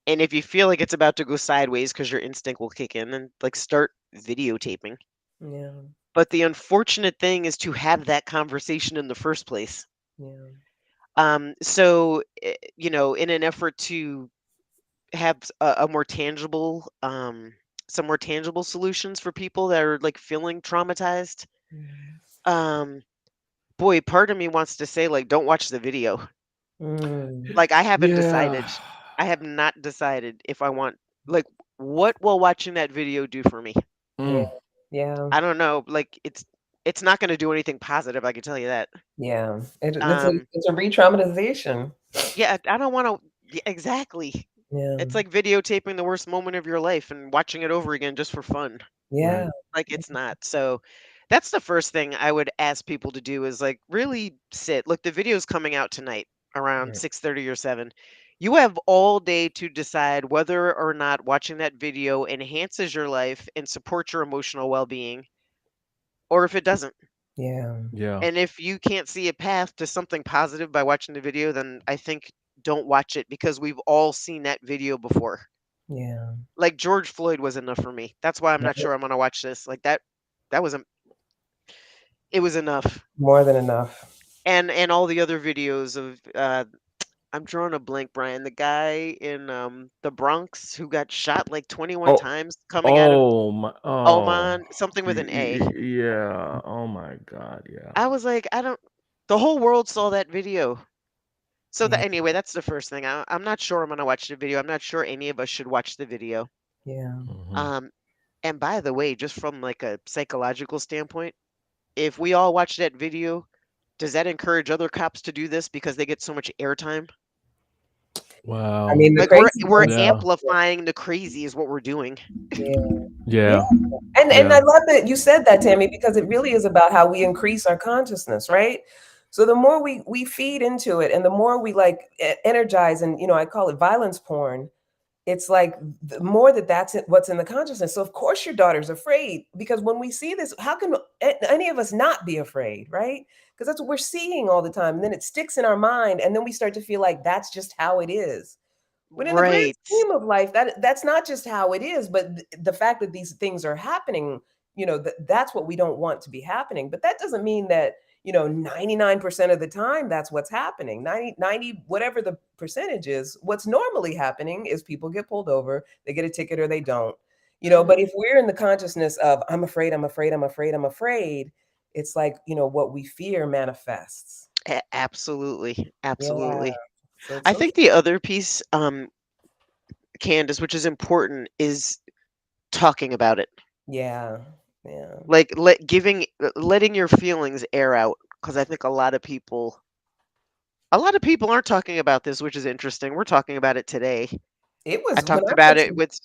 and if you feel like it's about to go sideways because your instinct will kick in, then like start videotaping. Yeah. But the unfortunate thing is to have that conversation in the first place. Yeah. So in an effort to have a more tangible, some more tangible solutions for people that are like feeling traumatized. Um, boy, part of me wants to say like, don't watch the video. Like, I haven't decided. Yeah. I have not decided if I want, like, what will watching that video do for me? Yeah. Mm. Yeah. I don't know. Like, it's not going to do anything positive. I can tell you that. Yeah. It's Um, a re-traumatization. yeah, I don't want to. Exactly. Yeah. It's like videotaping the worst moment of your life and watching it over again just for fun. Yeah. Right. Like, it's not. So that's the first thing I would ask people to do is like really sit. Look, the video's coming out tonight around Right. 6:30 or 7. You have all day to decide whether or not watching that video enhances your life and supports your emotional well-being, or if it doesn't. Yeah. Yeah. And if you can't see a path to something positive by watching the video, then I think don't watch it, because we've all seen that video before. Yeah. Like, George Floyd was enough for me. That's why I'm not Right. sure I'm going to watch this. Like, that was it was enough. More than enough. And all the other videos of I'm drawing a blank, Brian. The guy in the Bronx who got shot like 21 times coming out of Oman, something with an A. Yeah. Oh my God. Yeah. I was like, the whole world saw that video. So Yeah. anyway, that's the first thing. I'm not sure I'm gonna watch the video. I'm not sure any of us should watch the video. Yeah. Um, and by the way, just from like a psychological standpoint, if we all watch that video, does that encourage other cops to do this because they get so much airtime? Wow. I mean, the Like crazy we're Yeah. amplifying the crazy is what we're doing. yeah. Yeah. And Yeah. I love that you said that, Tammy, because it really is about how we increase our consciousness, right? So the more we feed into it, and the more we like energize, and I call it violence porn. It's like the more that's what's in the consciousness. So of course your daughter's afraid, because when we see this, how can any of us not be afraid, right? Because that's what we're seeing all the time. And then it sticks in our mind, and then we start to feel like that's just how it is. But in the grand Right. scheme of life, that's not just how it is, but the fact that these things are happening, that's what we don't want to be happening. But that doesn't mean that, 99% of the time that's what's happening. 90, whatever the percentage is, what's normally happening is people get pulled over, they get a ticket or they don't. But if we're in the consciousness of I'm afraid, I'm afraid, I'm afraid, I'm afraid, it's like, what we fear manifests. Absolutely. Yeah. Absolutely. So it's I so think the other piece, Candace, which is important, is talking about it. yeah. Yeah. Like letting your feelings air out, because I think a lot of people aren't talking about this, which is interesting. We're talking about it today. It I was when talked I about went it to with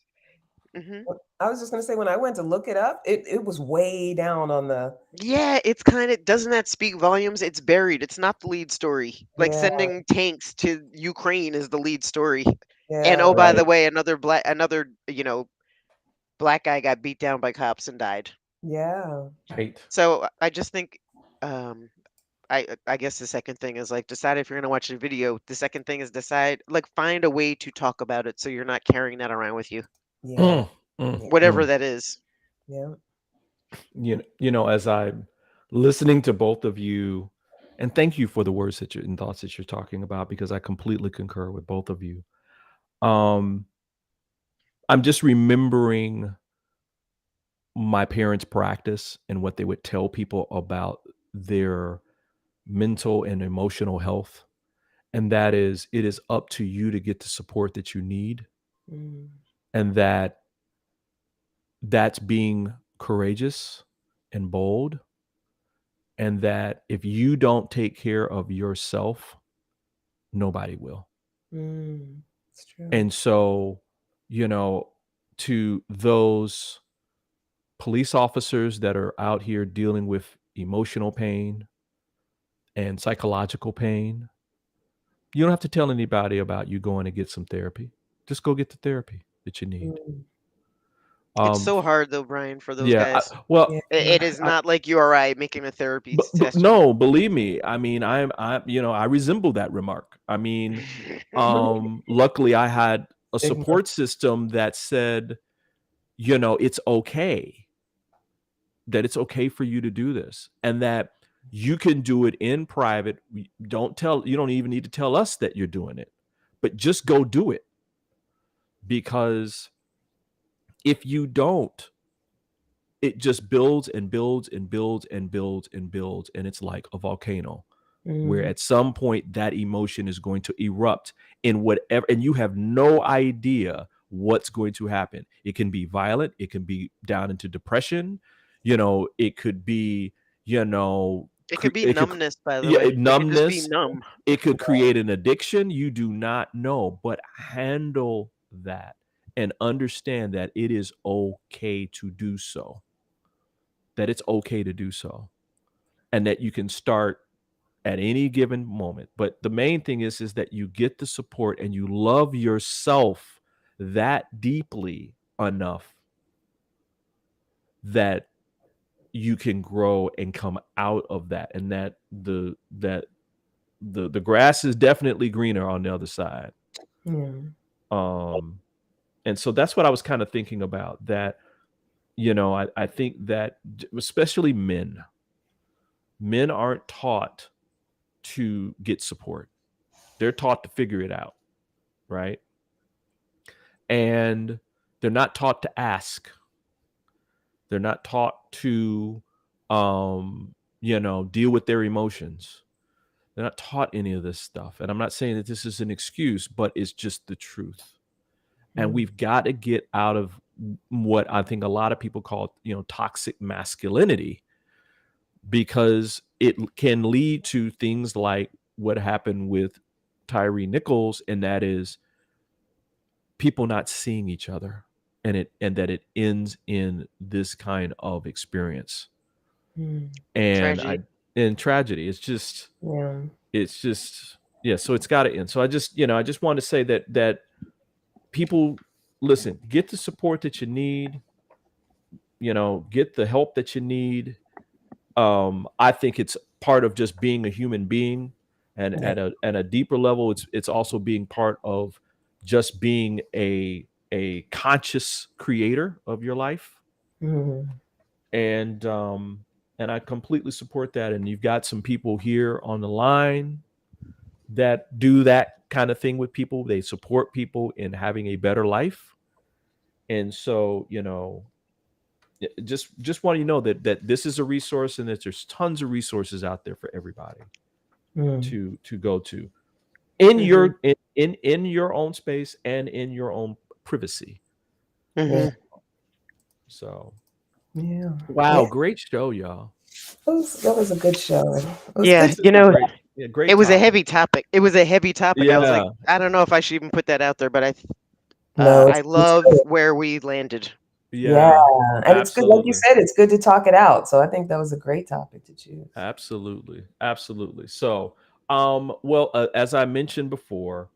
Mhm. I was just gonna say, when I went to look it up, it was way down on the Yeah, it's kind of doesn't that speak volumes? It's buried. It's not the lead story. Like yeah, sending tanks to Ukraine is the lead story. And yeah, oh, by Right. the way, another black guy got beat down by cops and died. yeah. Right. So I just think, um, I guess the second thing is like decide if you're gonna watch a video. The second thing is find a way to talk about it so you're not carrying that around with you, Yeah, whatever that is. yeah. As I'm listening to both of you, and thank you for the words and thoughts that you're talking about, because I completely concur with both of you. I'm just remembering my parents' practice and what they would tell people about their mental and emotional health. And that is, it is up to you to get the support that you need. Mm, And that's being courageous and bold. And that if you don't take care of yourself, nobody will. it's true. And so, to those police officers that are out here dealing with emotional pain and psychological pain, you don't have to tell anybody about you going to get some therapy. Just go get the therapy that you need. Mm, It's Um, so hard though, Brian, for those yeah. guys. yeah. It is not like you or I making a therapy But session. no, believe me. I mean, I resemble that remark. I mean, luckily I had a Stigma. support system that said, it's okay, that it's okay for you to do this, and that you can do it in private. You don't even need to tell us that you're doing it, but just go do it. Because if you don't, it just builds and builds and builds and builds and builds, and it's like a volcano. Where at some point that emotion is going to erupt in whatever, and you have no idea what's going to happen. It can be violent, it can be down into depression, it could be, It could be numbness, by the yeah, way. It could just be numbness. numb. It could create an addiction. You do not know, but handle that and understand that it is okay to do so. That it's okay to do so. And that you can start at any given moment. But the main thing is that you get the support and you love yourself that deeply enough that you can grow and come out of that, and that the grass is definitely greener on the other side. And so that's what I was kind of thinking about, that I think that especially men aren't taught to get support. They're taught to figure it out, right? And they're not taught to ask. They're not taught to, deal with their emotions. They're not taught any of this stuff. And I'm not saying that this is an excuse, but it's just the truth. And we've got to get out of what I think a lot of people call, toxic masculinity, because it can lead to things like what happened with Tyre Nichols, and that is people not seeing each other, and that it ends in this kind of experience. Tragedy. And tragedy. It's just, Yeah. So it's got to end. So I just want to say that people, listen, get the support that you need, get the help that you need. I think it's part of just being a human being, and at a deeper level, it's also being part of just being a conscious creator of your life. And I completely support that. And you've got some people here on the line that do that kind of thing with people. They support people in having a better life. And so, just want you to know that this is a resource, and that there's tons of resources out there for everybody to go to in your in your own space and in your own privacy. So wow, great show, y'all. That was a good show. Great. It was a heavy topic. I was like, Yeah. I don't know if I should even put that out there, but I love where we landed. Yeah. And it's good, like you said, it's good to talk it out. So I think that was a great topic to choose. Absolutely. So, as I mentioned before,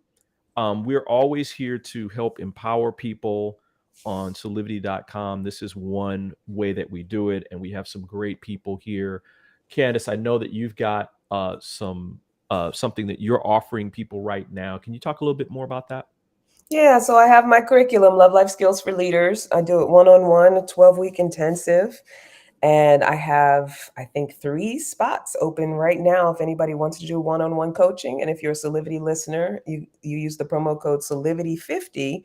we're always here to help empower people on Soulivity.com. This is one way that we do it, and we have some great people here. Candace, I know that you've got something that you're offering people right now. Can you talk a little bit more about that? Yeah, so I have my curriculum, Love Life Skills for Leaders. I do it one-on-one, a 12-week intensive. And I have, I think, 3 spots open right now if anybody wants to do one-on-one coaching. And if you're a Soulivity listener, you use the promo code Soulivity50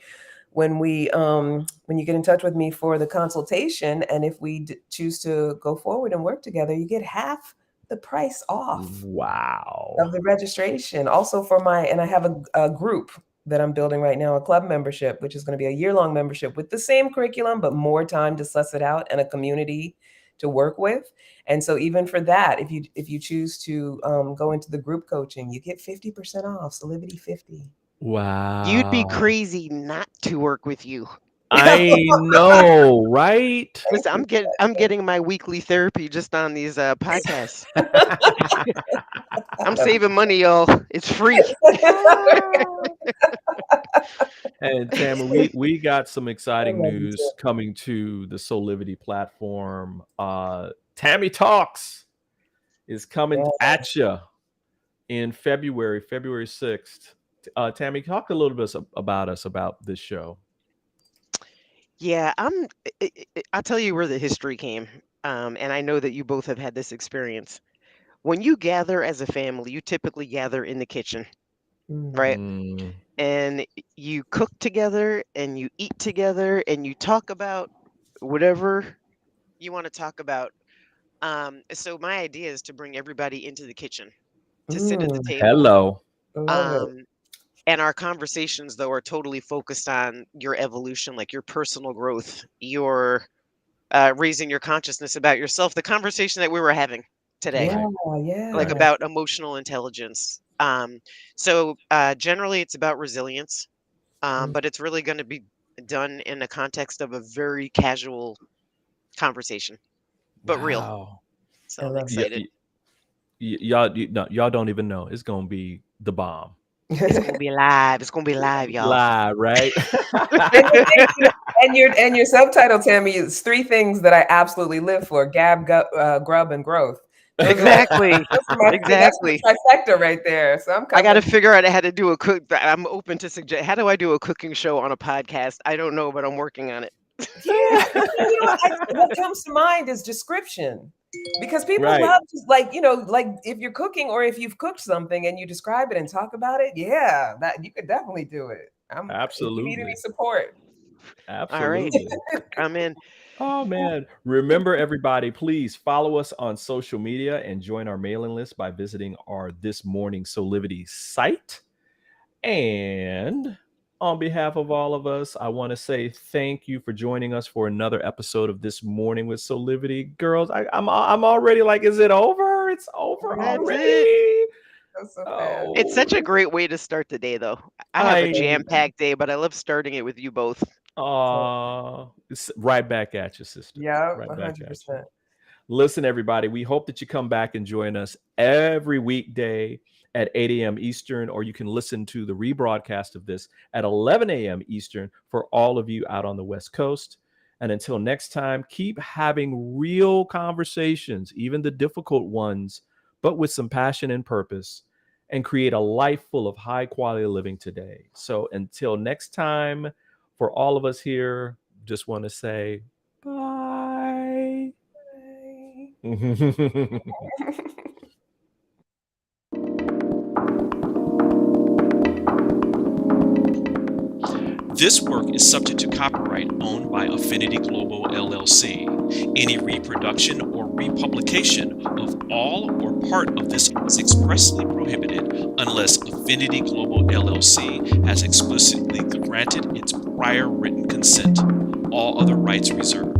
when you get in touch with me for the consultation. And if we choose to go forward and work together, you get half the price off. Wow. Of the registration. Also and I have a group that I'm building right now, a club membership, which is going to be a year-long membership with the same curriculum, but more time to suss it out and a community to work with. And so even for that, if you choose to go into the group coaching, you get 50% off, Soulivity 50. Wow. You'd be crazy not to work with you. I know, right? Listen, I'm getting my weekly therapy just on these podcasts. I'm saving money, y'all. It's free. And Tamara, we got some exciting news coming to the Soulivity platform. Tammy Talks is coming at you in February 6th. Tammy, talk a little bit about this show. Yeah, I'll tell you where the history came. And I know that you both have had this experience. When you gather as a family, you typically gather in the kitchen, right? And you cook together and you eat together and you talk about whatever you want to talk about. So my idea is to bring everybody into the kitchen to sit at the table. Hello. And our conversations, though, are totally focused on your evolution, like your personal growth, your raising your consciousness about yourself. The conversation that we were having today, like about emotional intelligence. So generally, it's about resilience, but it's really going to be done in the context of a very casual conversation, but real. So I'm excited. Y'all don't even know. It's going to be the bomb. It's gonna be live. It's gonna be live, y'all. Live, right? and your subtitle, Tammy, is 3 things that I absolutely live for: gab, grub, and growth. Exactly. Exactly. That's the trifecta right there. So I got to figure out how to do I'm open to suggest. How do I do a cooking show on a podcast? I don't know, but I'm working on it. Yeah. What comes to mind is description. Because people Right. love to, like, like if you're cooking or if you've cooked something and you describe it and talk about it, yeah, that you could definitely do it. If you need any Absolutely. support. All right. Absolutely. I'm in. Oh man. Remember, everybody, please follow us on social media and join our mailing list by visiting our This Morning Soulivity site. And on behalf of all of us, I want to say thank you for joining us for another episode of This Morning with Soulivity. Girls, I'm already like, is it over? It's over That's already. it. That's so fast. Oh, It's such a great way to start the day, though. I have a jam-packed day, but I love starting it with you both. It's right back at you, sister. Yeah, Right back at you. 100%. Listen, everybody, we hope that you come back and join us every weekday at 8 a.m. Eastern, or you can listen to the rebroadcast of this at 11 a.m. Eastern for all of you out on the West Coast. And until next time, keep having real conversations, even the difficult ones, but with some passion and purpose, and create a life full of high quality living today. So until next time, for all of us here, just want to say bye. This work is subject to copyright owned by Affinity Global LLC. Any reproduction or republication of all or part of this is expressly prohibited unless Affinity Global LLC has explicitly granted its prior written consent. All other rights reserved.